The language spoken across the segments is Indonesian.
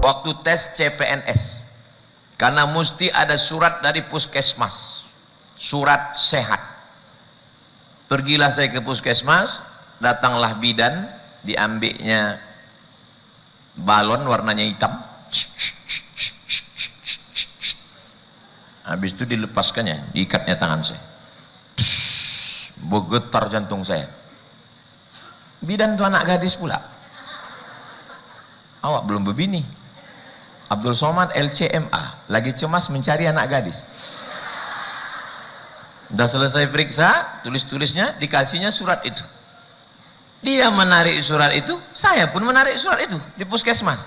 waktu tes CPNS, karena mesti ada surat dari puskesmas, surat sehat. Pergilah saya ke puskesmas, datanglah bidan, diambilnya balon warnanya hitam, habis itu dilepaskannya, diikatnya tangan saya, bergetar jantung saya. Bidan itu anak gadis pula. Awak belum berbini. Abdul Somad LCMA, lagi cemas mencari anak gadis. Udah selesai periksa, tulis-tulisnya, dikasihnya surat itu. Dia menarik surat itu, saya pun menarik surat itu di puskesmas.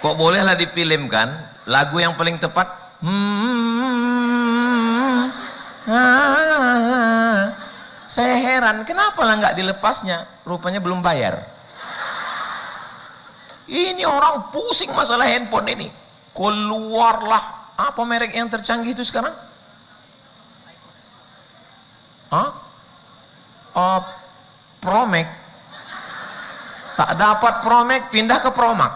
Kok bolehlah difilmkan lagu yang paling tepat? Saya heran, kenapa lah nggak dilepasnya? Rupanya belum bayar. Ini orang pusing masalah handphone ini. Keluarlah, apa merek yang tercanggih itu sekarang? Promax. Tak dapat Promax, pindah ke Promax.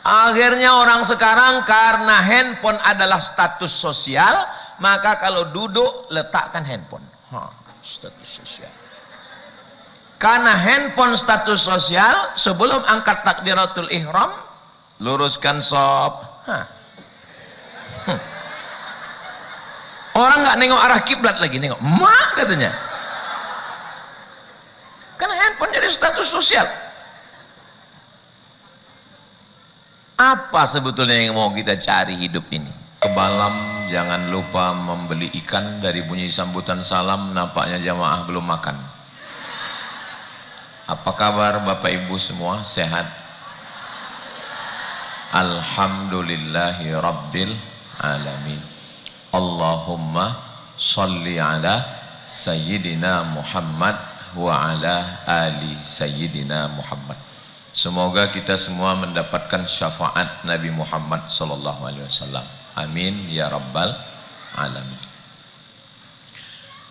Akhirnya orang sekarang karena handphone adalah status sosial, maka kalau duduk letakkan handphone. Status sosial. Karena handphone status sosial, sebelum angkat takbiratul ihram, luruskan shop. Orang nggak nengok arah kiblat lagi, nengok mak katanya. Karena handphone jadi status sosial. Apa sebetulnya yang mau kita cari hidup ini? Kebalam, jangan lupa membeli ikan. Dari bunyi sambutan salam, nampaknya jamaah belum makan. Apa kabar Bapak Ibu semua? Sehat? Alhamdulillahi Rabbil Alamin. Allahumma salli ala Sayyidina Muhammad wa ala ali Sayyidina Muhammad. Semoga kita semua mendapatkan syafaat Nabi Muhammad sallallahu alaihi wasallam. Amin ya rabbal alamin.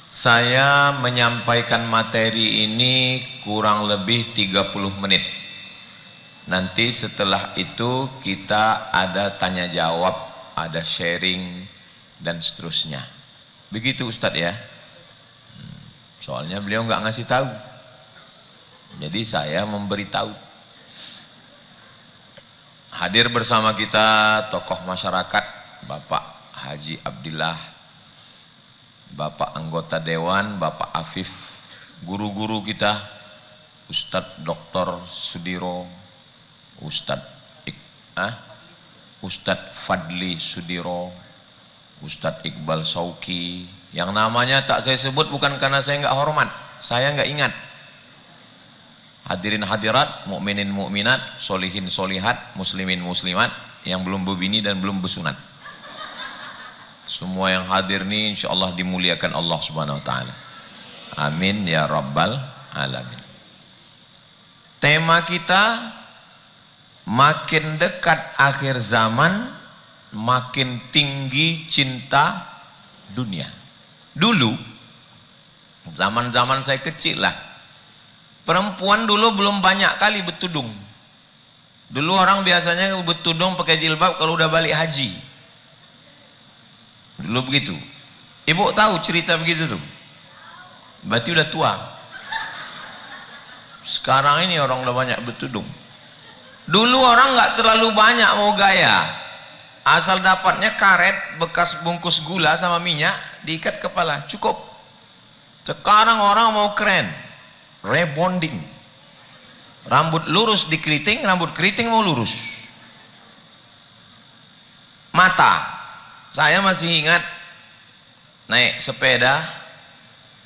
Saya menyampaikan materi ini kurang lebih 30 menit. Nanti setelah itu kita ada tanya jawab, ada sharing dan seterusnya. Begitu Ustadz ya. Soalnya beliau nggak ngasih tahu. Jadi saya memberitahu. Hadir bersama kita tokoh masyarakat Bapak Haji Abdillah, Bapak anggota Dewan, Bapak Afif, guru-guru kita, Ustadz Dr. Sudiro, Ustadz Fadli Sudiro, Ustadz Iqbal Sauki, yang namanya tak saya sebut bukan karena saya nggak hormat, saya nggak ingat. Hadirin hadirat, mukminin mukminat, solihin solihat, muslimin muslimat yang belum berbini dan belum bersunat. Semua yang hadir ini insya Allah dimuliakan Allah subhanahu wa ta'ala. Amin ya rabbal alamin. Tema kita, makin dekat akhir zaman, makin tinggi cinta dunia. Dulu, zaman-zaman saya kecil lah, perempuan dulu belum banyak kali bertudung. Dulu orang biasanya bertudung pakai jilbab kalau udah balik haji. Dulu begitu. Ibu tahu cerita begitu tuh? Berarti udah tua. Sekarang ini orang udah banyak bertudung. Dulu orang nggak terlalu banyak mau gaya. Asal dapatnya karet bekas bungkus gula sama minyak diikat kepala, cukup. Sekarang orang mau keren, rebonding. Rambut lurus dikeriting, rambut keriting mau lurus. Mata. Saya masih ingat naik sepeda,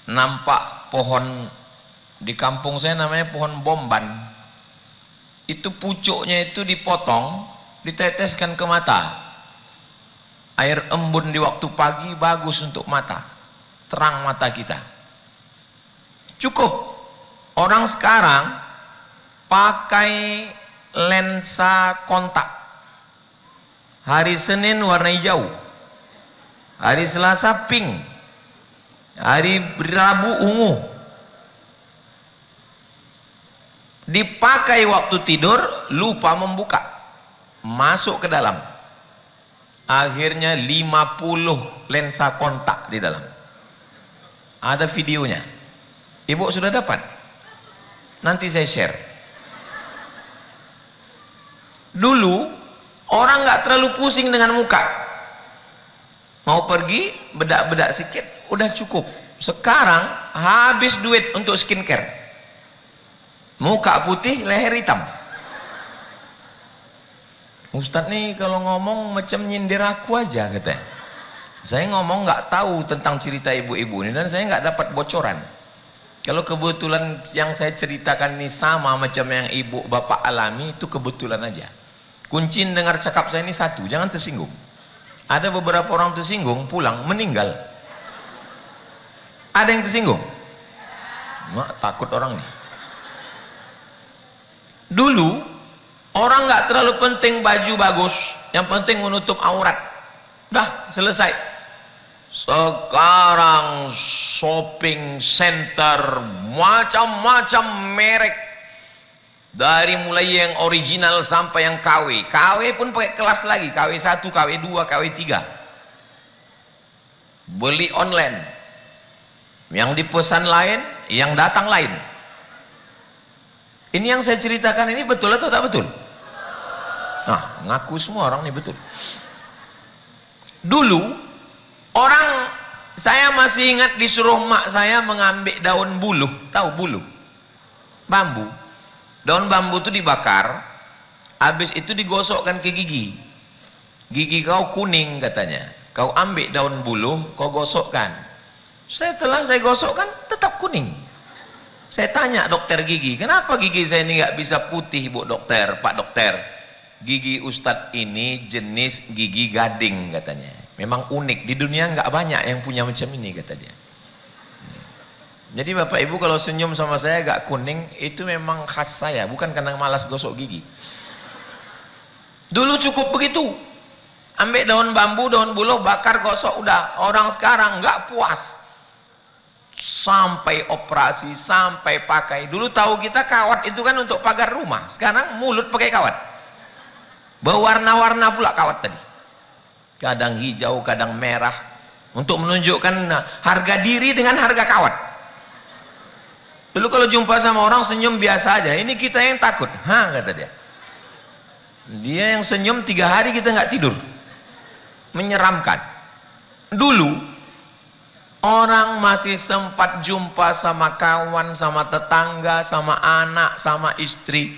nampak pohon di kampung saya namanya pohon bomban. Itu pucuknya itu dipotong, diteteskan ke mata. Air embun di waktu pagi bagus untuk mata, terang mata kita. Cukup. Orang sekarang pakai lensa kontak. Hari Senin warna hijau, hari Selasa pink, hari Rabu ungu. dipakai waktu tidur, lupa membuka, masuk ke dalam, akhirnya 50 lensa kontak di dalam. Ada videonya, ibu sudah dapat, nanti saya share. Dulu orang nggak terlalu pusing dengan muka, mau pergi bedak-bedak sikit udah cukup. Sekarang habis duit untuk skincare, muka putih leher hitam. Ustadz nih kalau ngomong macam nyindir aku aja katanya. Saya ngomong nggak tahu tentang cerita ibu-ibu ini dan saya nggak dapat bocoran. Kalau kebetulan yang saya ceritakan ini sama macam yang ibu bapak alami, itu kebetulan aja. Kunci dengar cakap saya ini satu, jangan tersinggung. Ada beberapa orang tersinggung, pulang meninggal. Ada yang tersinggung? Mak, takut orang nih. Dulu orang nggak terlalu penting baju bagus, yang penting menutup aurat. Udah selesai. Sekarang shopping center macam-macam merek, dari mulai yang original sampai yang KW. KW pun pakai kelas lagi, KW 1, KW 2, KW 3. Beli online, yang dipesan lain, yang datang lain. Ini yang saya ceritakan ini betul atau tak betul? Nah, ngaku semua orang ini betul. Dulu orang, saya masih ingat disuruh mak saya mengambil daun buluh, tahu buluh? Bambu. Daun bambu itu dibakar, habis itu digosokkan ke gigi. Gigi kau kuning katanya. Kau ambil daun buluh, kau gosokkan. Setelah saya gosokkan, tetap kuning. Saya tanya dokter gigi, kenapa gigi saya ini nggak bisa putih, Bu Dokter, Pak Dokter? Gigi Ustadz ini jenis gigi gading katanya. Memang unik, di dunia nggak banyak yang punya macam ini kata dia. Jadi bapak ibu kalau senyum sama saya agak kuning, itu memang khas saya, bukan karena malas gosok gigi. Dulu cukup begitu, ambil daun bambu, daun buluh, bakar, gosok, udah. Orang sekarang nggak puas, sampai operasi, sampai pakai. Dulu tahu kita kawat itu kan untuk pagar rumah, sekarang mulut pakai kawat, berwarna-warna pula kawat tadi, kadang hijau, kadang merah, untuk menunjukkan harga diri dengan harga kawat. Dulu kalau jumpa sama orang senyum biasa aja, ini kita yang takut. Hah, kata dia. Dia yang senyum 3 hari kita nggak tidur, menyeramkan. Dulu orang masih sempat jumpa sama kawan, sama tetangga, sama anak, sama istri.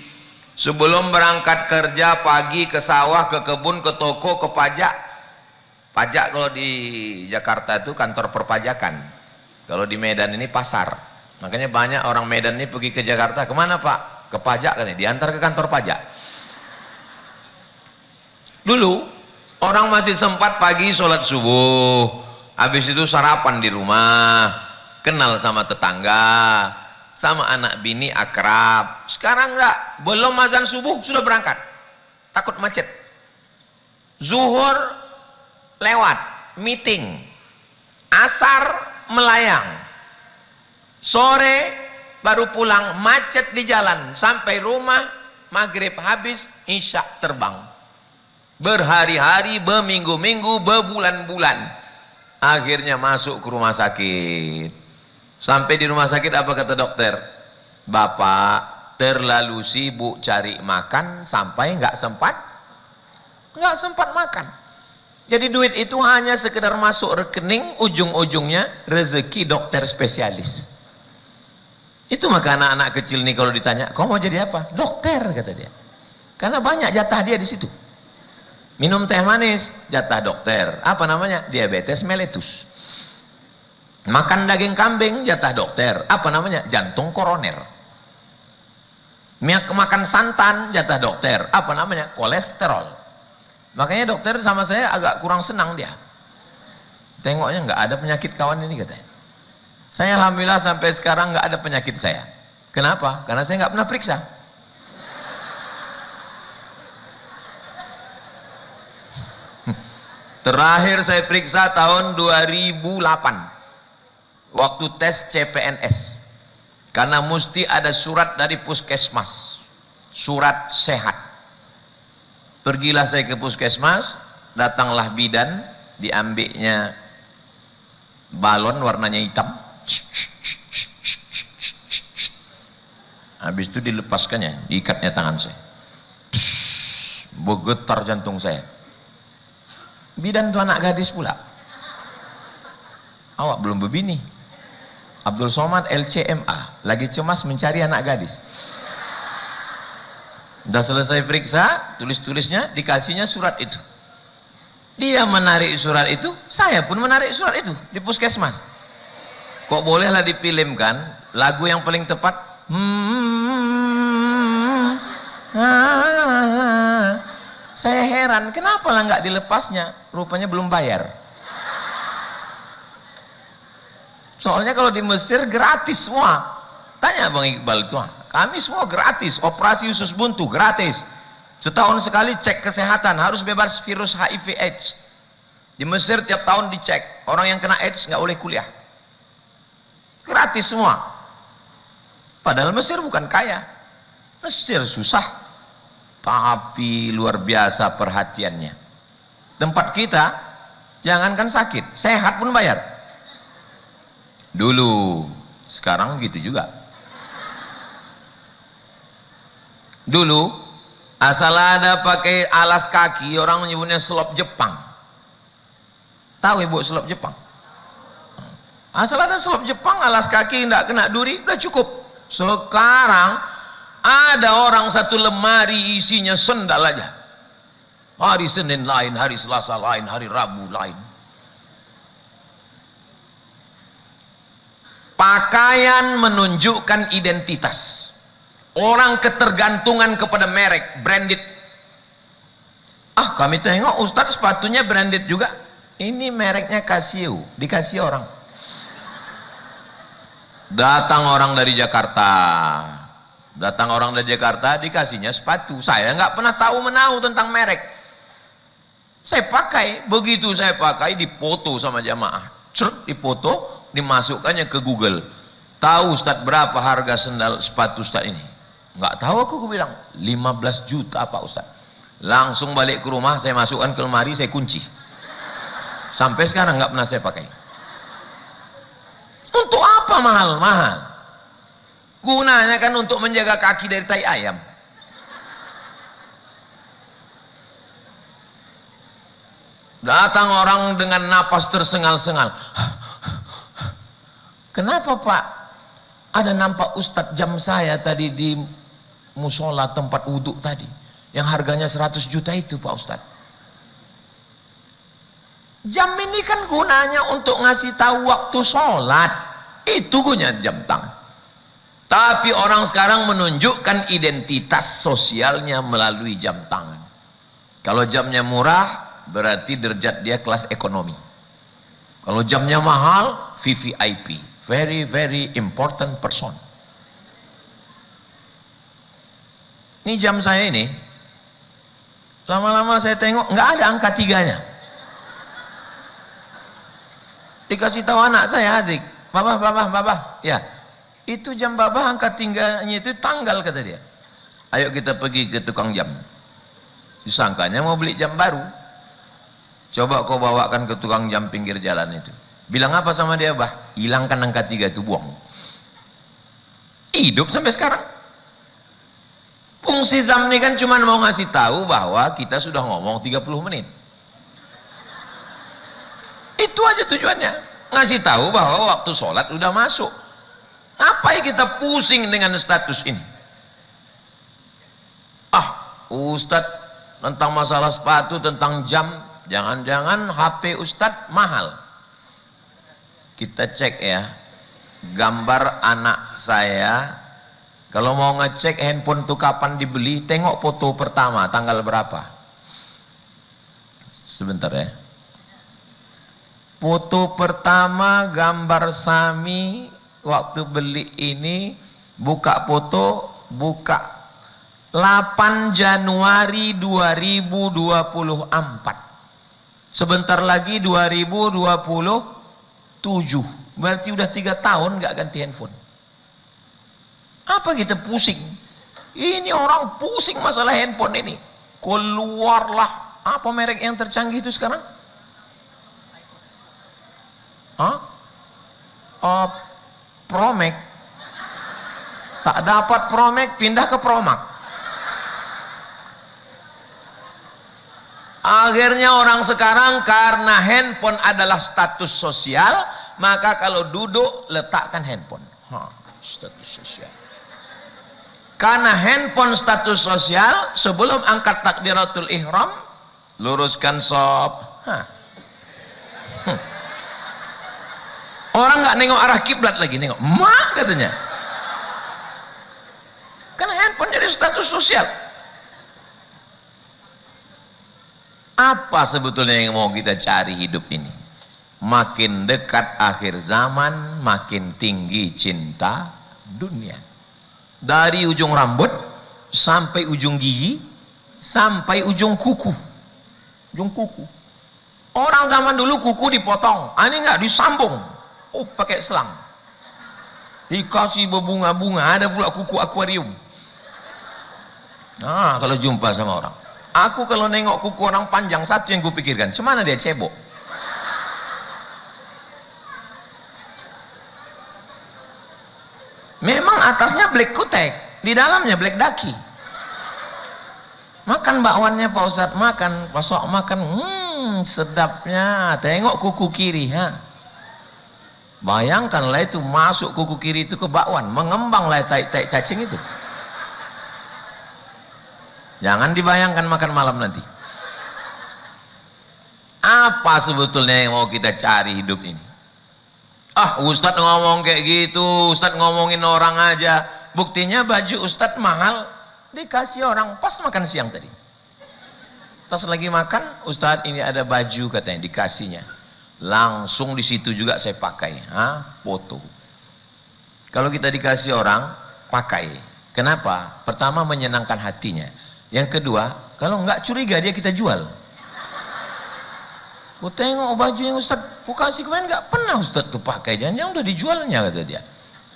Sebelum berangkat kerja pagi, ke sawah, ke kebun, ke toko, ke pajak. Pajak kalau di Jakarta itu kantor perpajakan, kalau di Medan ini pasar. Makanya banyak orang Medan ini pergi ke Jakarta, kemana Pak? Ke pajak katanya, diantar ke kantor pajak. Dulu orang masih sempat pagi sholat subuh, habis itu sarapan di rumah, kenal sama tetangga, sama anak bini akrab. Sekarang enggak, belum azan subuh sudah berangkat, takut macet. Zuhur lewat, meeting, asar melayang, sore baru pulang, macet di jalan, sampai rumah maghrib habis, isya terbang. Berhari-hari, berminggu-minggu, berbulan-bulan, akhirnya masuk ke rumah sakit. Sampai di rumah sakit apa kata dokter? Bapak terlalu sibuk cari makan sampai nggak sempat makan. Jadi duit itu hanya sekedar masuk rekening, ujung-ujungnya rezeki dokter spesialis. Itu maka anak-anak kecil nih kalau ditanya, kau mau jadi apa? Dokter, kata dia. Karena banyak jatah dia di situ. Minum teh manis, jatah dokter. Apa namanya? Diabetes mellitus. Makan daging kambing, jatah dokter. Apa namanya? Jantung koroner. Makan santan, jatah dokter. Apa namanya? Kolesterol. Makanya dokter sama saya agak kurang senang dia. Tengoknya nggak ada penyakit kawan ini katanya. Saya alhamdulillah sampai sekarang nggak ada penyakit saya. Kenapa? Karena saya nggak pernah periksa. Terakhir saya periksa tahun 2008. Waktu tes CPNS. karena mesti ada surat dari puskesmas, surat sehat. Pergilah saya ke puskesmas, datanglah bidan, diambilnya balon warnanya hitam, habis itu dilepaskannya, diikatnya tangan saya, bergetar jantung saya. Bidan itu anak gadis pula. Awak belum berbini. Abdul Somad LCMA, lagi cemas mencari anak gadis. Udah selesai periksa, tulis-tulisnya, dikasihnya surat itu. Dia menarik surat itu, saya pun menarik surat itu di puskesmas. Kok bolehlah difilmkan lagu yang paling tepat? Saya heran, kenapa lah nggak dilepasnya? Rupanya belum bayar. Soalnya kalau di Mesir gratis semua. Tanya Bang Iqbal itu, kami semua gratis, operasi usus buntu gratis. Setahun sekali cek kesehatan, harus bebas virus HIV AIDS. Di Mesir tiap tahun dicek, orang yang kena AIDS nggak boleh kuliah. Gratis semua. Padahal Mesir bukan kaya. Mesir susah, tapi luar biasa perhatiannya. Tempat kita, jangankan sakit, sehat pun bayar. Dulu, sekarang gitu juga. Dulu, asal ada pakai alas kaki, orang menyebutnya selop Jepang. Tahu ibu selop Jepang? Asal ada selop Jepang, alas kaki tidak kena duri, udah cukup. Sekarang ada orang satu lemari isinya sendal aja. Hari Senin lain, hari Selasa lain, hari Rabu lain. Pakaian menunjukkan identitas. Orang ketergantungan kepada merek, branded. Ah, kami tengok Ustadz sepatunya branded juga. Ini mereknya Casio, dikasih orang. Datang orang dari Jakarta. Datang orang dari Jakarta, dikasihnya sepatu. Saya nggak pernah tahu menahu tentang merek. Saya pakai, begitu saya pakai, dipoto sama jamaah. Cerk, dipoto, dimasukkannya ke Google. Tahu Ustadz berapa harga sendal sepatu Ustadz ini? Nggak tahu aku bilang, 15 juta Pak Ustadz. Langsung balik ke rumah, saya masukkan ke lemari, saya kunci. Sampai sekarang nggak pernah saya pakai. Untuk apa mahal-mahal? Gunanya kan untuk menjaga kaki dari tai ayam. Datang orang dengan napas tersengal-sengal. Kenapa Pak? Ada nampak Ustadz jam saya tadi di musola tempat wudhu tadi, yang harganya 100 juta itu Pak Ustadz. Jam ini kan gunanya untuk ngasih tahu waktu sholat, itu gunanya jam tangan. Tapi orang sekarang menunjukkan identitas sosialnya melalui jam tangan. Kalau jamnya murah, berarti derajat dia kelas ekonomi. Kalau jamnya mahal, VVIP, very very important person. Ini jam saya ini, lama-lama saya tengok nggak ada angka 3-nya. Dikasih tahu anak saya, Azik, Babah, ya, itu jam Babah angka 3-nya itu tanggal, kata dia. Ayo kita pergi ke tukang jam. Disangkanya mau beli jam baru. Coba kau bawakan ke tukang jam pinggir jalan itu. Bilang apa sama dia, Bah? Hilangkan angka 3 itu, buang. Hidup sampai sekarang. Fungsi jam ini kan cuma mau ngasih tahu bahwa kita sudah ngomong 30 menit. Itu aja tujuannya. Ngasih tahu bahwa waktu sholat udah masuk. Ngapain kita pusing dengan status ini? Ah, Ustadz tentang masalah sepatu, tentang jam, jangan-jangan HP Ustadz mahal. Kita cek ya, gambar anak saya. Kalau mau ngecek handphone itu kapan dibeli, tengok foto pertama, tanggal berapa. Sebentar ya. Foto pertama gambar Sami waktu beli ini, buka foto, buka 8 Januari 2024. Sebentar lagi 2027. Berarti udah 3 tahun nggak ganti handphone. Apa kita pusing? Ini orang pusing masalah handphone ini. Keluarlah, apa merek yang tercanggih itu sekarang? Promax. Tak dapat Promax, pindah ke Promax. Akhirnya orang sekarang karena handphone adalah status sosial, maka kalau duduk letakkan handphone. Status sosial. Karena handphone status sosial, sebelum angkat takbiratul ihram, luruskan shop. Orang nggak nengok arah kiblat lagi, nengok mak katanya. Karena handphone jadi status sosial. Apa sebetulnya yang mau kita cari hidup ini? Makin dekat akhir zaman, makin tinggi cinta dunia. Dari ujung rambut sampai ujung gigi, sampai ujung kuku. Ujung kuku. Orang zaman dulu kuku dipotong, ini enggak disambung. Pakai selang. Dikasih berbunga-bunga, ada pula kuku akuarium. Kalau jumpa sama orang. Aku kalau nengok kuku orang panjang, satu yang kupikirkan, cemana dia cebok? Memang atasnya black kutek, di dalamnya black daki. Makan bakwannya Pak Ustadz, makan, pasok makan, sedapnya. Tengok kuku kiri, Bayangkanlah itu masuk kuku kiri itu ke bakwan, mengembanglah tai-tai cacing itu. Jangan dibayangkan makan malam nanti. Apa sebetulnya yang mau kita cari hidup ini? Ustadz ngomong kayak gitu, Ustadz ngomongin orang aja. Buktinya baju Ustadz mahal, dikasih orang pas makan siang tadi. Pas lagi makan, Ustadz ini ada baju katanya, dikasihnya. Langsung di situ juga saya pakai, foto. Kalau kita dikasih orang, pakai. Kenapa? Pertama menyenangkan hatinya. Yang kedua, kalau enggak curiga dia kita jual. Ku tengok baju yang Ustadz ku kasih kemarin, enggak pernah Ustadz tuh pakai, jangan-jangan udah dijualnya kata dia.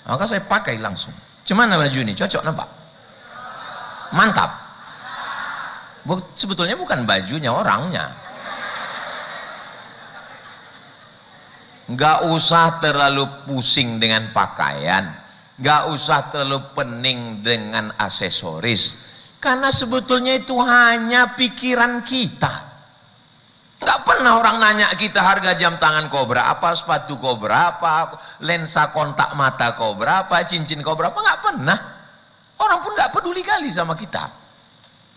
Maka saya pakai langsung. Cuman baju ini cocok nampak? Mantap. Sebetulnya bukan bajunya, orangnya. Enggak usah terlalu pusing dengan pakaian, enggak usah terlalu pening dengan aksesoris. Karena sebetulnya itu hanya pikiran kita. Nggak pernah orang nanya kita harga jam tangan kau berapa, sepatu kau berapa, lensa kontak mata kau berapa, cincin kau berapa, nggak pernah. Orang pun nggak peduli kali sama kita.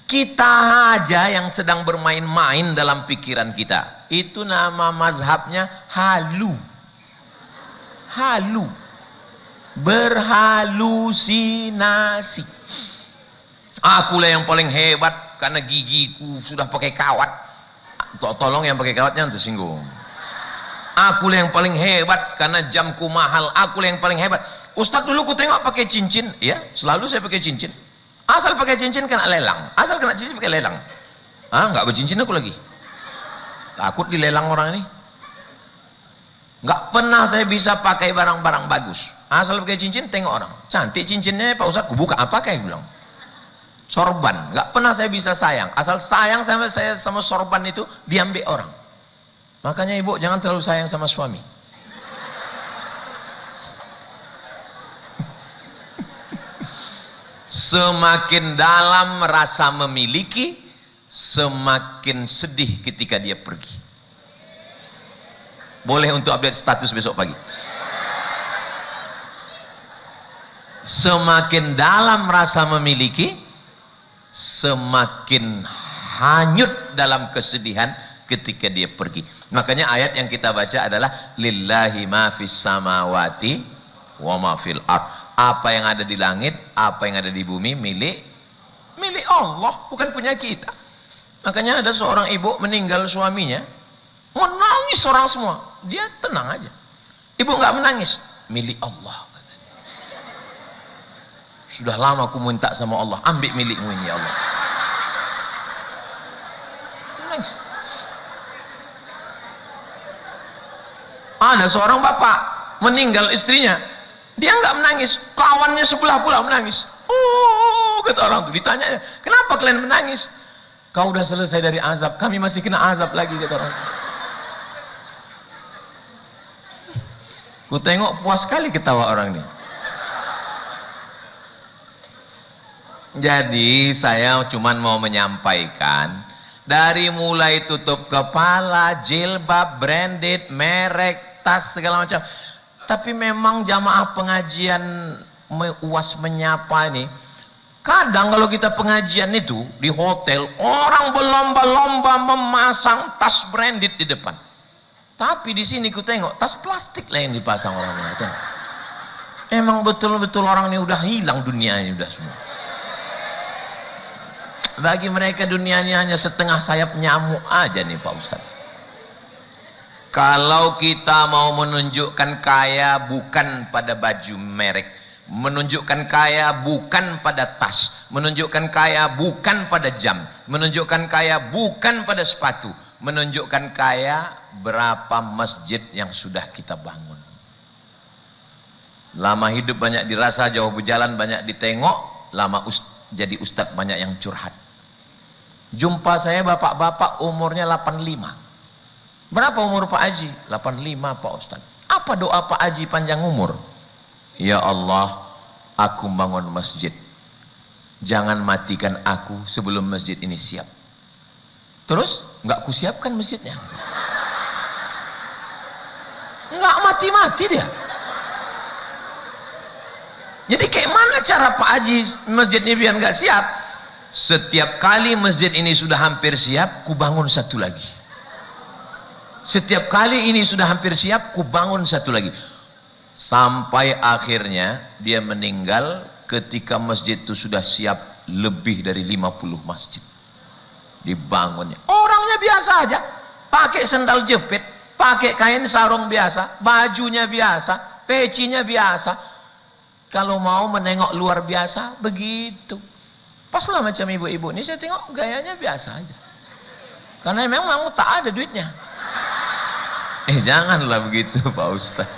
Kita aja yang sedang bermain-main dalam pikiran kita. Itu nama mazhabnya halu. Halu. Berhalusinasi. Akulah yang paling hebat karena gigiku sudah pakai kawat. Tolong yang pakai kawatnya tersinggung. Akulah yang paling hebat karena jamku mahal. Akulah yang paling hebat. Ustadz dulu ku tengok pakai cincin, ya selalu saya pakai cincin. Asal pakai cincin kena lelang. Asal kena cincin pakai lelang. Nggak bercincin aku lagi. Takut dilelang orang ini. Nggak pernah saya bisa pakai barang-barang bagus. Asal pakai cincin tengok orang. Cantik cincinnya Pak Ustadz, ku buka apa kayak bilang. Sorban, nggak pernah saya bisa sayang. Asal sayang saya sama sorban itu diambil orang. Makanya ibu jangan terlalu sayang sama suami. Semakin dalam rasa memiliki, semakin sedih ketika dia pergi. Boleh untuk update status besok pagi. Semakin dalam rasa memiliki, semakin hanyut dalam kesedihan ketika dia pergi. Makanya ayat yang kita baca adalah lillahi ma fis samawati wa ma fil ard. Apa yang ada di langit, apa yang ada di bumi milik Allah, bukan punya kita. Makanya ada seorang ibu meninggal suaminya, menangis orang semua, dia tenang aja. Ibu nggak menangis, milik Allah. Sudah lama aku minta sama Allah, ambil milikmu ini ya Allah. Menangis. Ada seorang bapak meninggal istrinya, Dia nggak menangis, kawannya sebelah pula menangis. Oh, kata orang itu. Ditanya, kenapa kalian menangis? Kau udah selesai dari azab, kami masih kena azab lagi, kata orang. Ku tengok puas sekali ketawa orang ini. Jadi saya cuman mau menyampaikan, dari mulai tutup kepala, jilbab, branded, merek, tas, segala macam. Tapi memang jamaah pengajian UAS menyapa ini, kadang kalau kita pengajian itu di hotel, orang berlomba-lomba memasang tas branded di depan. Tapi di sini ku tengok tas plastik lah yang dipasang orang-orang. Emang betul-betul orang ini udah hilang dunianya udah semua. Bagi mereka dunia ini hanya setengah sayap nyamuk aja nih Pak Ustadz. Kalau kita mau menunjukkan kaya bukan pada baju merek, menunjukkan kaya bukan pada tas, menunjukkan kaya bukan pada jam, menunjukkan kaya bukan pada sepatu, menunjukkan kaya berapa masjid yang sudah kita bangun. Lama hidup banyak dirasa, jauh berjalan banyak ditengok, lama jadi ustadz banyak yang curhat. Jumpa saya bapak-bapak umurnya 85. Berapa umur Pak Haji? 85 Pak Ustadz. Apa doa Pak Haji panjang umur? Ya Allah, aku bangun masjid, jangan matikan aku sebelum masjid ini siap. Terus nggak kusiapkan masjidnya, nggak mati-mati dia. Jadi kayak mana cara Pak Haji masjid ini biar nggak siap? Setiap kali masjid ini sudah hampir siap, ku bangun satu lagi. Setiap kali ini sudah hampir siap, ku bangun satu lagi. Sampai akhirnya dia meninggal ketika masjid itu sudah siap lebih dari 50 masjid. Dibangunnya. Orangnya biasa aja, pakai sendal jepit, pakai kain sarung biasa, bajunya biasa, pecinya biasa. Kalau mau menengok luar biasa, begitu. Paslah macam ibu-ibu ini, saya tengok gayanya biasa aja. Karena memang tak ada duitnya. Janganlah begitu Pak Ustaz.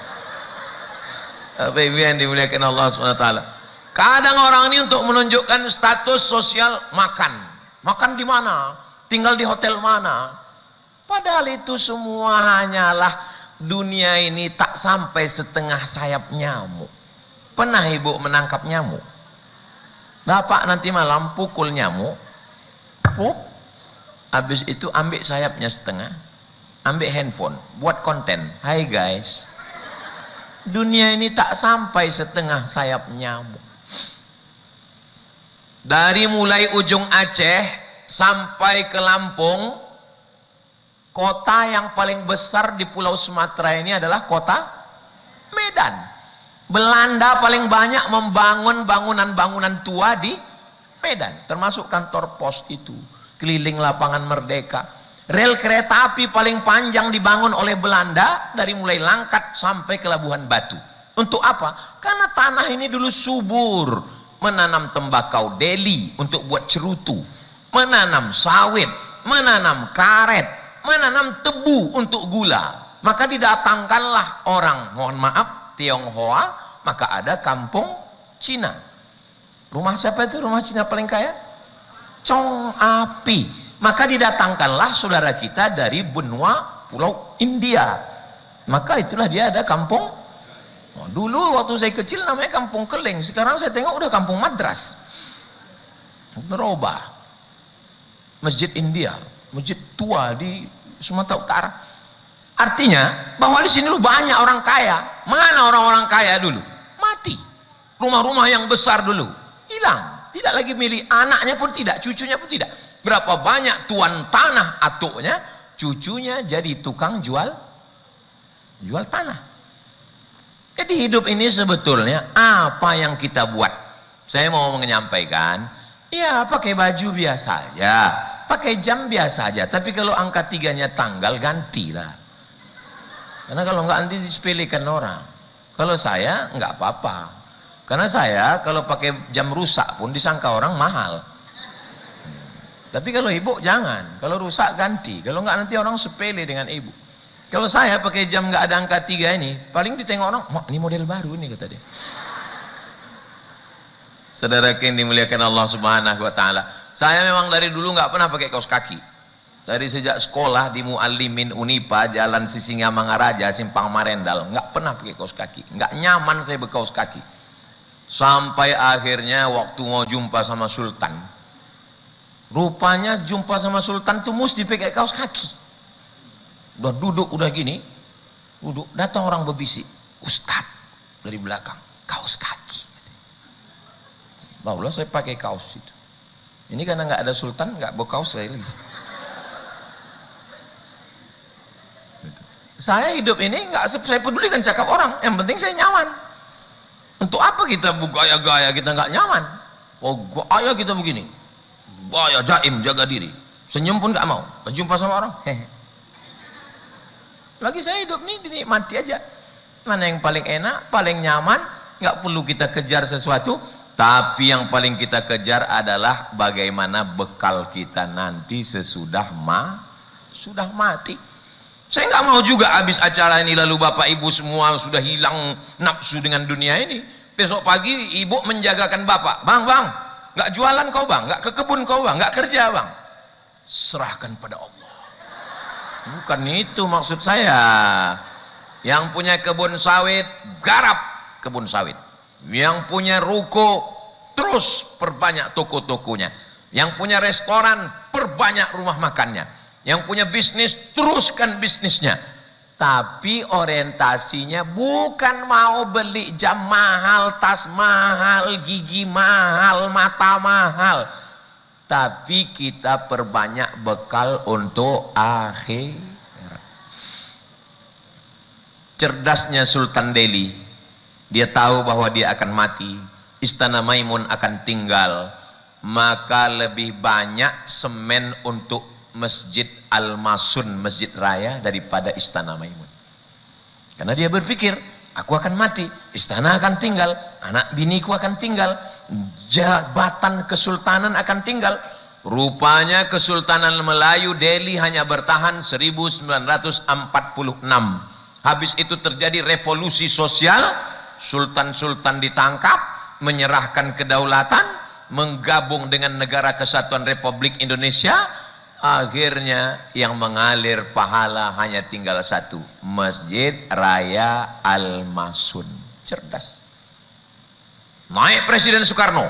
Bapak Ibu yang dimuliakan Allah SWT. Kadang orang ini untuk menunjukkan status sosial makan di mana, tinggal di hotel mana. Padahal itu semua hanyalah dunia ini tak sampai setengah sayap nyamuk. Pernah ibu menangkap nyamuk? Bapak nanti malam pukul nyamuk, habis itu ambil sayapnya setengah, ambil handphone, buat konten. Hai guys, dunia ini tak sampai setengah sayap nyamuk. Dari mulai ujung Aceh sampai ke Lampung, kota yang paling besar di Pulau Sumatera ini adalah kota Medan. Belanda paling banyak membangun bangunan-bangunan tua di Medan, termasuk kantor pos itu, keliling lapangan Merdeka. Rel kereta api paling panjang dibangun oleh Belanda dari mulai Langkat sampai ke Labuhan Batu. Untuk apa? Karena tanah ini dulu subur, menanam tembakau deli untuk buat cerutu, menanam sawit, menanam karet, menanam tebu untuk gula. Maka didatangkanlah orang, mohon maaf, Tionghoa, maka ada kampung Cina. Rumah siapa itu rumah Cina paling kaya? Chong Api. Maka didatangkanlah saudara kita dari benua pulau India. Maka itulah dia ada kampung. Dulu waktu saya kecil namanya kampung Keleng, sekarang saya tengok udah kampung Madras. Berubah. Masjid India, masjid tua di Sumatera Utara. Artinya bahwa di sini banyak orang kaya. Mana orang-orang kaya dulu? Mati. Rumah-rumah yang besar dulu hilang, tidak lagi milik anaknya pun tidak, cucunya pun tidak. Berapa banyak tuan tanah atuknya, cucunya jadi tukang jual tanah. Jadi hidup ini sebetulnya apa yang kita buat? Saya mau menyampaikan, ya pakai baju biasa aja, pakai jam biasa aja. Tapi kalau angka 3-nya tanggal, gantilah. Karena kalau nggak nanti disepelekan orang. Kalau saya nggak apa-apa. Karena saya kalau pakai jam rusak pun disangka orang mahal. Tapi kalau ibu jangan. Kalau rusak ganti. Kalau nggak nanti orang sepele dengan ibu. Kalau saya pakai jam nggak ada angka 3 ini, paling ditengok orang, wah ini model baru ini, kata dia. Saudara yang dimuliakan Allah Subhanahu wa taala, saya memang dari dulu nggak pernah pakai kaos kaki. Dari sejak sekolah di Muallimin Unipa, Jalan Sisingamangaraja, Simpang Marendal, nggak pernah pakai kaos kaki, nggak nyaman saya berkaos kaki. Sampai akhirnya waktu mau jumpa sama Sultan, rupanya jumpa sama Sultan tuh mesti pakai kaos kaki. Udah duduk udah gini, duduk, datang orang berbisik, Ustadz dari belakang, kaos kaki. Barulah saya pakai kaos itu. Ini karena nggak ada Sultan, nggak bawa kaos saya lagi. Saya hidup ini nggak saya pedulikan cakap orang, yang penting saya nyaman. Untuk apa kita gaya-gaya kita nggak nyaman? Oh gaya kita begini, gaya jaim, jaga diri, senyum pun nggak mau, berjumpa sama orang. Lagi saya hidup nih dinikmati aja. Mana yang paling enak, paling nyaman, nggak perlu kita kejar sesuatu. Tapi yang paling kita kejar adalah bagaimana bekal kita nanti sesudah sudah mati. Saya nggak mau juga habis acara ini lalu bapak ibu semua sudah hilang nafsu dengan dunia ini. Besok pagi ibu menjagakan bapak, bang, nggak jualan kau bang, nggak ke kebun kau bang, nggak kerja bang. Serahkan pada Allah. Bukan itu maksud saya. Yang punya kebun sawit, garap kebun sawit. Yang punya ruko, terus perbanyak toko-tokonya. Yang punya restoran, perbanyak rumah makannya. Yang punya bisnis, teruskan bisnisnya. Tapi orientasinya bukan mau beli jam mahal, tas mahal, gigi mahal, mata mahal. Tapi kita perbanyak bekal untuk akhirat. Cerdasnya Sultan Delhi, dia tahu bahwa dia akan mati, Istana Maimun akan tinggal, maka lebih banyak semen untuk Masjid Al-Masun, Masjid Raya daripada Istana Maimun. Karena dia berpikir, aku akan mati, istana akan tinggal, anak biniku akan tinggal, jabatan kesultanan akan tinggal. Rupanya Kesultanan Melayu Delhi hanya bertahan 1946. Habis itu terjadi revolusi sosial, sultan-sultan ditangkap, menyerahkan kedaulatan, menggabung dengan Negara Kesatuan Republik Indonesia. Akhirnya yang mengalir pahala hanya tinggal satu, Masjid Raya Al-Masun. Cerdas. Naik Presiden Soekarno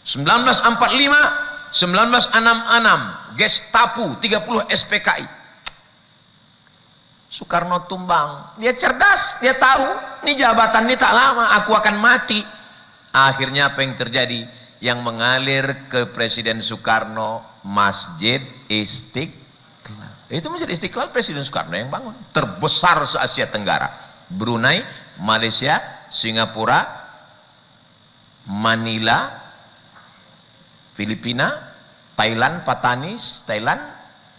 1945, 1966, Gestapo 30 SPKI. Soekarno tumbang. Dia cerdas, dia tahu ini jabatan ini tak lama, aku akan mati. Akhirnya apa yang terjadi? Yang mengalir ke Presiden Soekarno, Masjid Istiqlal. Itu Masjid Istiqlal Presiden Soekarno yang bangun, terbesar se-Asia Tenggara. Brunei, Malaysia, Singapura, Manila, Filipina, Thailand, Patanis, Thailand,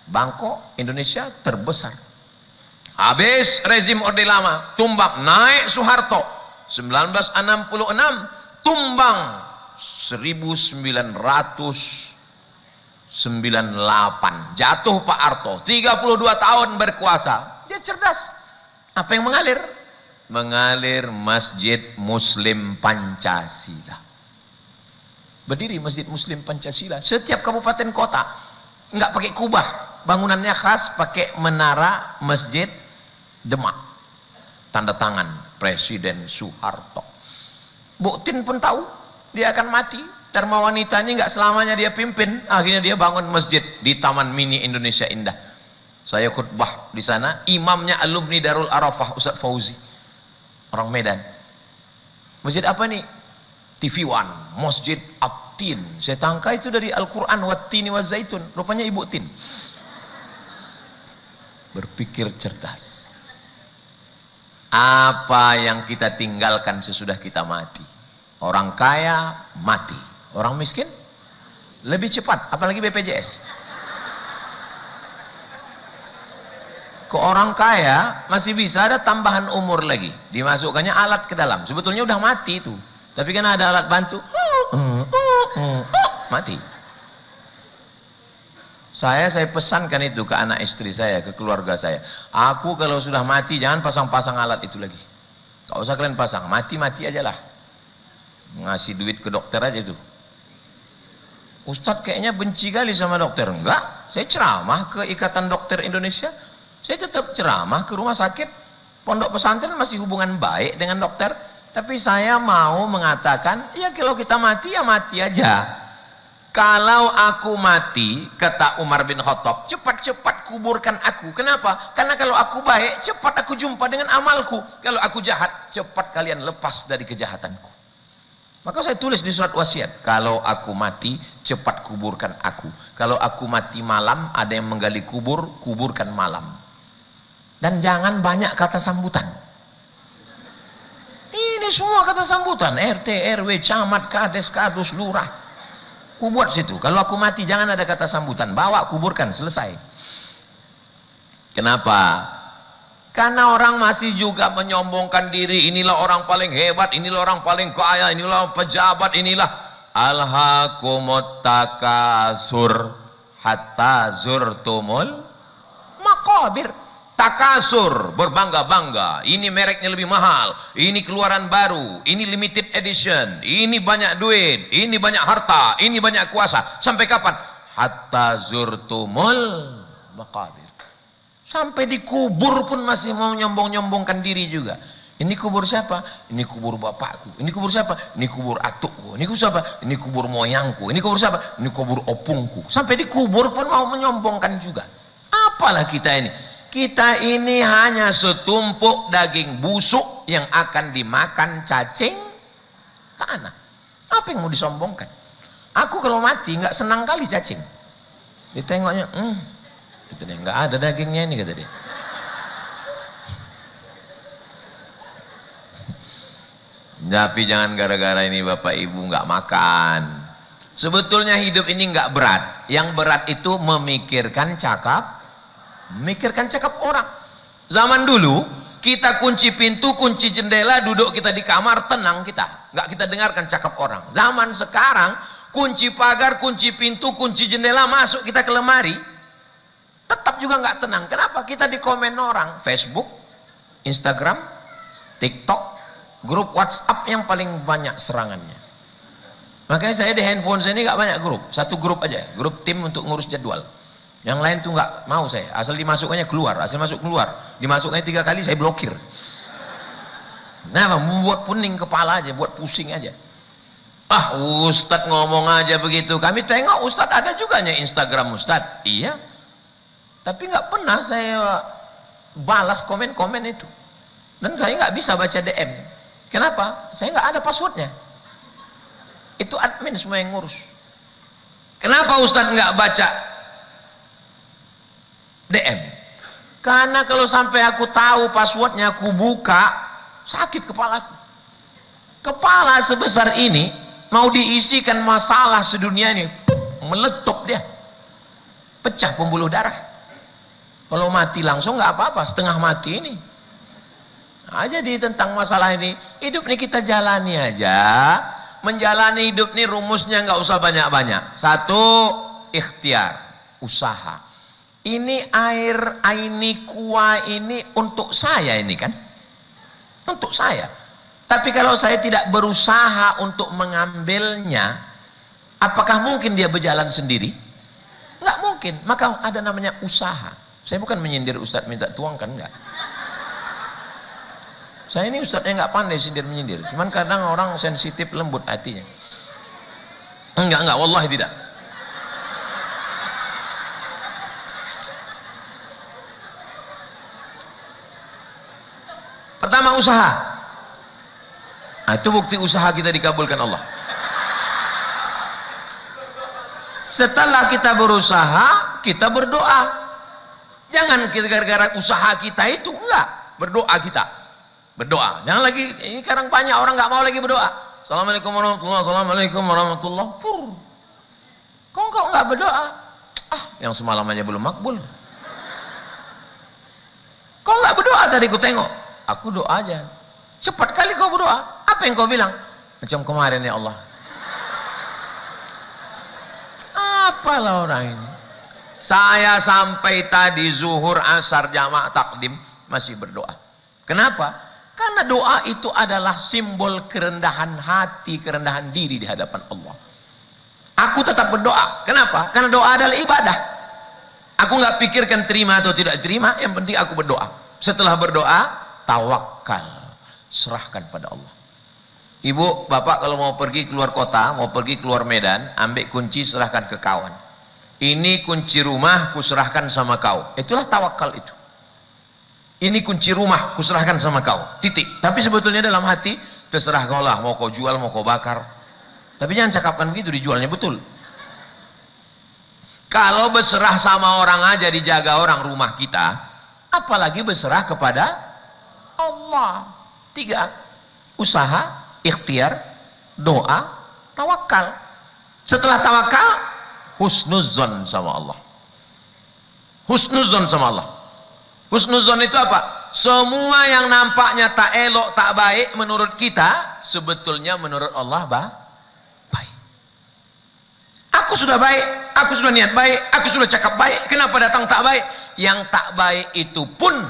Bangkok, Indonesia terbesar. Habis rezim Orde Lama, tumbang, naik Soeharto 1966, tumbang 1998, jatuh Pak Harto, 32 tahun berkuasa. Dia cerdas. Apa yang mengalir? Mengalir Masjid Muslim Pancasila. Berdiri Masjid Muslim Pancasila setiap kabupaten kota, nggak pakai kubah, bangunannya khas pakai menara Masjid Demak, tanda tangan Presiden Soeharto. Buktin pun tahu dia akan mati. Dharma Wanita ini nggak selamanya dia pimpin, akhirnya dia bangun masjid di Taman Mini Indonesia Indah. Saya khutbah di sana, imamnya alumni Darul Arafah Ustaz Fauzi, orang Medan. Masjid apa nih? TV One, Masjid At-Tin. Saya tangka itu dari Al-Quran, Wat-Tini wa Zaitun. Rupanya Ibu Tin. Berpikir cerdas. Apa yang kita tinggalkan sesudah kita mati? Orang kaya mati, orang miskin lebih cepat, apalagi BPJS. Ke orang kaya masih bisa ada tambahan umur lagi, dimasukkannya alat ke dalam, sebetulnya udah mati itu, tapi kan ada alat bantu, mati. Saya pesankan itu ke anak istri saya, ke keluarga saya. Aku kalau sudah mati jangan pasang-pasang alat itu lagi. Gak usah kalian pasang, mati-mati aja lah. Ngasih duit ke dokter aja itu. Ustadz kayaknya benci kali sama dokter. Enggak, saya ceramah ke Ikatan Dokter Indonesia. Saya tetap ceramah ke rumah sakit. Pondok pesantren masih hubungan baik dengan dokter. Tapi saya mau mengatakan, ya kalau kita mati ya mati aja. Kalau aku mati, kata Umar bin Khattab, cepat-cepat kuburkan aku. Kenapa? Karena kalau aku baik, cepat aku jumpa dengan amalku. Kalau aku jahat, cepat kalian lepas dari kejahatanku. Maka saya tulis di surat wasiat, kalau aku mati, cepat kuburkan aku. Kalau aku mati malam, ada yang menggali kubur, kuburkan malam. Dan jangan banyak kata sambutan. Ini semua kata sambutan, RT, RW, camat, kades, kadus, lurah. Ku buat situ, kalau aku mati jangan ada kata sambutan, bawa kuburkan, selesai. Kenapa? Karena orang masih juga menyombongkan diri, inilah orang paling hebat, inilah orang paling kaya, inilah pejabat, inilah. Alhaakumut takasur hatta zurtumul maqabir. Takasur, berbangga-bangga, ini mereknya lebih mahal, ini keluaran baru, ini limited edition, ini banyak duit, ini banyak harta, ini banyak kuasa. Sampai kapan? Hatta zurtumul maqabir. Sampai dikubur pun masih mau nyombong-nyombongkan diri juga. Ini kubur siapa? Ini kubur bapakku. Ini kubur siapa? Ini kubur atukku. Ini kubur siapa? Ini kubur moyangku. Ini kubur siapa? Ini kubur opungku. Sampai dikubur pun mau menyombongkan juga. Apalah kita ini? Kita ini hanya setumpuk daging busuk yang akan dimakan cacing tanah. Apa yang mau disombongkan? Aku kalau mati nggak senang kali cacing. Ditengoknya, kata dia, nggak ada dagingnya ini, kata dia. Tapi jangan gara-gara ini Bapak Ibu nggak makan. Sebetulnya hidup ini nggak berat. Yang berat itu memikirkan cakap orang. Zaman dulu kita kunci pintu, kunci jendela, duduk kita di kamar, tenang kita, nggak kita dengarkan cakap orang. Zaman sekarang kunci pagar, kunci pintu, kunci jendela, masuk kita ke lemari, tetap juga nggak tenang. Kenapa? Kita di komen orang, Facebook, Instagram, TikTok, grup WhatsApp yang paling banyak serangannya. Makanya saya di handphone saya ini nggak banyak grup, satu grup aja, grup tim untuk ngurus jadwal. Yang lain tuh nggak mau saya, asal dimasukkannya keluar, asal masuk keluar, dimasukkannya 3 kali saya blokir. Nah, membuat pening kepala aja, buat pusing aja. Ah, Ustadz ngomong aja begitu. Kami tengok Ustadz ada juga nya Instagram Ustadz. Iya, tapi nggak pernah saya balas komen-komen itu. Dan saya nggak bisa baca DM. Kenapa? Saya nggak ada passwordnya. Itu admin semua yang ngurus. Kenapa Ustadz nggak baca DM? Karena kalau sampai aku tahu passwordnya, aku buka, sakit kepalaku. Kepala sebesar ini mau diisikan masalah sedunia ini, meletup dia, pecah pembuluh darah. Kalau mati langsung nggak apa-apa, setengah mati ini. Nah, jadi tentang masalah ini, hidup ini kita jalani aja. Menjalani hidup ini rumusnya nggak usah banyak-banyak. Satu, ikhtiar, usaha. Ini air, ini kuah ini untuk saya ini kan, untuk saya. Tapi kalau saya tidak berusaha untuk mengambilnya, apakah mungkin dia berjalan sendiri? Nggak mungkin. Maka ada namanya usaha. Saya bukan menyindir Ustadz minta tuangkan, enggak. Saya ini Ustadznya nggak pandai sindir menyindir. Cuman kadang orang sensitif, lembut hatinya. Enggak, wallahi tidak. Pertama, usaha. Nah, itu bukti usaha kita dikabulkan Allah. Setelah kita berusaha, kita berdoa. Jangan kita gara-gara usaha kita itu, enggak. Berdoa kita. Berdoa. Jangan lagi, ini sekarang banyak orang nggak mau lagi berdoa. Assalamualaikum warahmatullahi wabarakatuh. Assalamualaikum warahmatullahi wabarakatuh. Kok nggak berdoa? Ah, yang semalam aja belum makbul. Kok nggak berdoa tadi ku tengok? Aku doa aja. Cepat kali kau berdoa. Apa yang kau bilang? Macam kemarin ya Allah. Apalah orang ini. Saya sampai tadi zuhur, asar, jamaah takdim masih berdoa. Kenapa? Karena doa itu adalah simbol kerendahan hati, kerendahan diri di hadapan Allah. Aku tetap berdoa. Kenapa? Karena doa adalah ibadah. Aku nggak pikirkan terima atau tidak terima, yang penting aku berdoa. Setelah berdoa, tawakal, serahkan pada Allah. Ibu, bapak kalau mau pergi keluar kota, mau pergi keluar Medan, ambil kunci, serahkan ke kawan. Ini kunci rumah, kuserahkan sama kau. Itulah tawakal itu. Ini kunci rumah, kuserahkan sama kau. Titik. Tapi sebetulnya dalam hati, terserah kau lah, mau kau jual, mau kau bakar. Tapi jangan cakapkan begitu, dijualnya betul. Kalau berserah sama orang aja dijaga orang rumah kita, apalagi berserah kepada Allah. 3, usaha, ikhtiar, doa, tawakal. Setelah tawakal, husnuzon sama Allah. Husnuzon sama Allah. Husnuzon itu apa? Semua yang nampaknya tak elok, tak baik menurut kita, sebetulnya menurut Allah baik. Aku sudah baik, aku sudah niat baik, aku sudah cakap baik, kenapa datang tak baik? Yang tak baik itu pun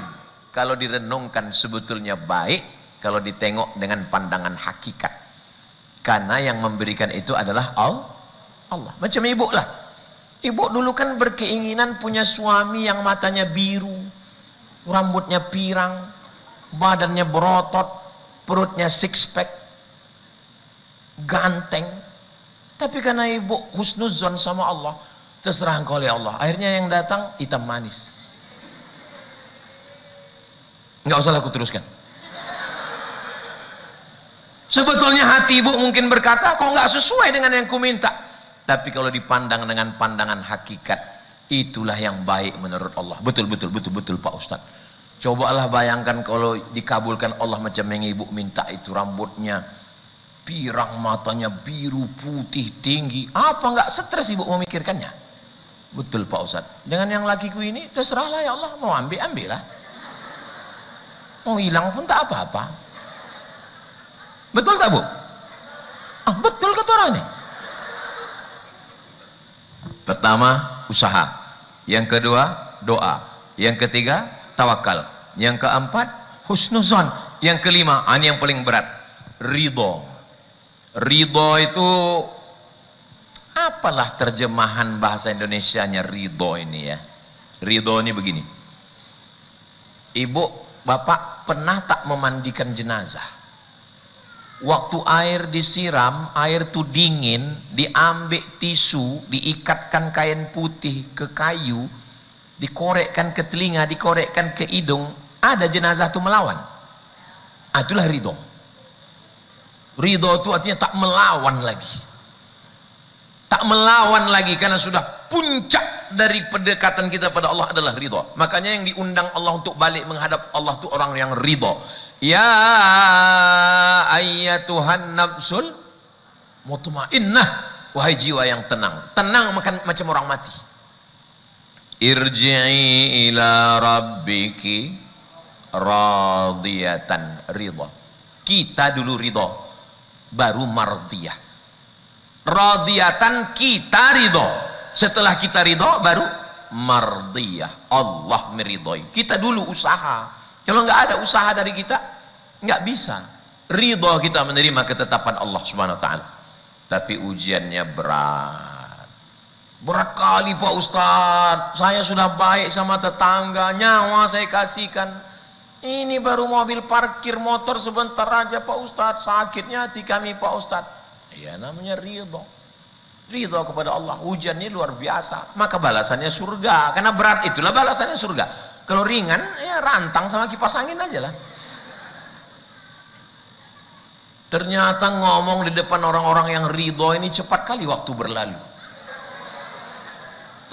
kalau direnungkan sebetulnya baik kalau ditengok dengan pandangan hakikat. Karena yang memberikan itu adalah Allah. Macam ibu lah. Ibu dulu kan berkeinginan punya suami yang matanya biru, rambutnya pirang, badannya berotot, perutnya six pack, ganteng. Tapi karena ibu husnuzon sama Allah, terserah engkau oleh Allah. Akhirnya yang datang hitam manis. Enggak usah aku teruskan. Sebetulnya hati ibu mungkin berkata, kok nggak sesuai dengan yang ku minta. Tapi kalau dipandang dengan pandangan hakikat, itulah yang baik menurut Allah. Betul Pak Ustadz. Cobalah bayangkan kalau dikabulkan Allah macam yang ibu minta itu, rambutnya pirang, matanya biru, putih, tinggi. Apa nggak stres ibu memikirkannya? Betul Pak Ustadz. Dengan yang lakiku ini, terserahlah ya Allah. Mau ambil lah. Mau hilang pun tak apa-apa. Betul tak Bu? Betul kata orang ini. Pertama, usaha. Yang kedua, doa. Yang ketiga, tawakal. Yang keempat, husnuzon. Yang kelima, ini yang paling berat, ridho. Ridho itu apalah terjemahan bahasa Indonesianya ridho ini ya. Ridho ini begini. Ibu, bapak pernah tak memandikan jenazah? Waktu air disiram, air itu dingin, diambil tisu, diikatkan kain putih ke kayu, dikorekkan ke telinga, dikorekkan ke hidung, ada jenazah itu melawan. Itulah ridho. Ridho itu artinya tak melawan lagi. Tak melawan lagi karena sudah puncak dari pendekatan kita pada Allah adalah ridho. Makanya yang diundang Allah untuk balik menghadap Allah itu orang yang ridho. Ya ayyatuhan nafsul mutmainnah, wahai jiwa yang tenang. Tenang macam orang mati. Irji'i ila rabbiki radiyatan ridho. Kita dulu ridho, baru mardiyah. Radiyatan kita ridho, setelah kita ridho baru mardiyah. Allah meridhoi. Kita dulu usaha. Kalau nggak ada usaha dari kita, nggak bisa. Ridho kita menerima ketetapan Allah Subhanahu Wa Taala. Tapi ujiannya berat. Berat kali Pak Ustadz. Saya sudah baik sama tetangga, nyawa saya kasihkan. Ini baru mobil parkir motor sebentar aja Pak Ustadz, sakitnya hati kami Pak Ustadz. Ya namanya ridho. Ridho kepada Allah. Ujian ini luar biasa, maka balasannya surga. Karena berat itulah balasannya surga. Kalau ringan ya rantang sama kipas angin aja lah. Ternyata ngomong di depan orang-orang yang ridho ini cepat kali waktu berlalu.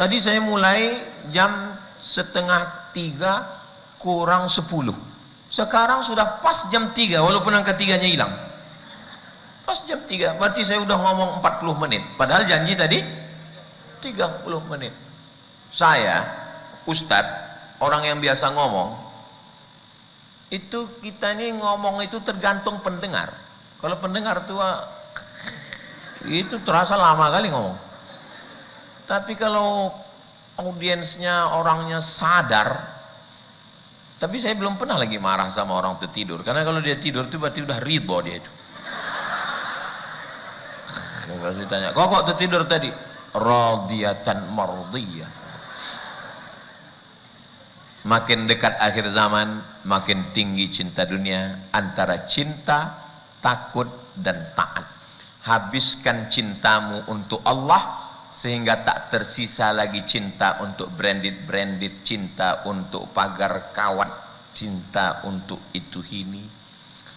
Tadi saya mulai jam 2:30 kurang 10. Sekarang sudah pas jam 3 walaupun angka 3-nya hilang. Pas jam 3, berarti saya udah ngomong 40 menit. Padahal janji tadi 30 menit. Saya, Ustadz, orang yang biasa ngomong, itu kita ini ngomong itu tergantung pendengar. Kalau pendengar tua, itu terasa lama kali ngomong. Tapi kalau audiensnya, orangnya sadar. Tapi saya belum pernah lagi marah sama orang tertidur, karena kalau dia tidur itu berarti udah ridho dia itu. Kalau ditanya, kok tertidur tadi? Radiyatan mardiyah. Makin dekat akhir zaman, makin tinggi cinta dunia, antara cinta, takut, dan taat. Habiskan cintamu untuk Allah, sehingga tak tersisa lagi cinta untuk branded, cinta untuk pagar kawat, cinta untuk itu ini.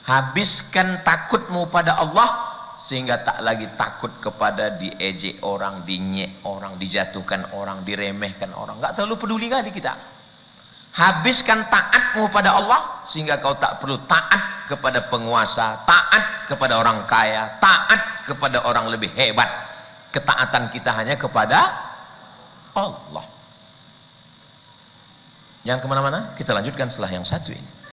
Habiskan takutmu pada Allah, sehingga tak lagi takut kepada diejek orang, dinyek orang, dijatuhkan orang, diremehkan orang. Gak terlalu peduli kali kita. Habiskan taatmu pada Allah, sehingga kau tak perlu taat kepada penguasa, taat kepada orang kaya, taat kepada orang lebih hebat. Ketaatan kita hanya kepada Allah. Jangan kemana-mana, kita lanjutkan setelah yang satu ini.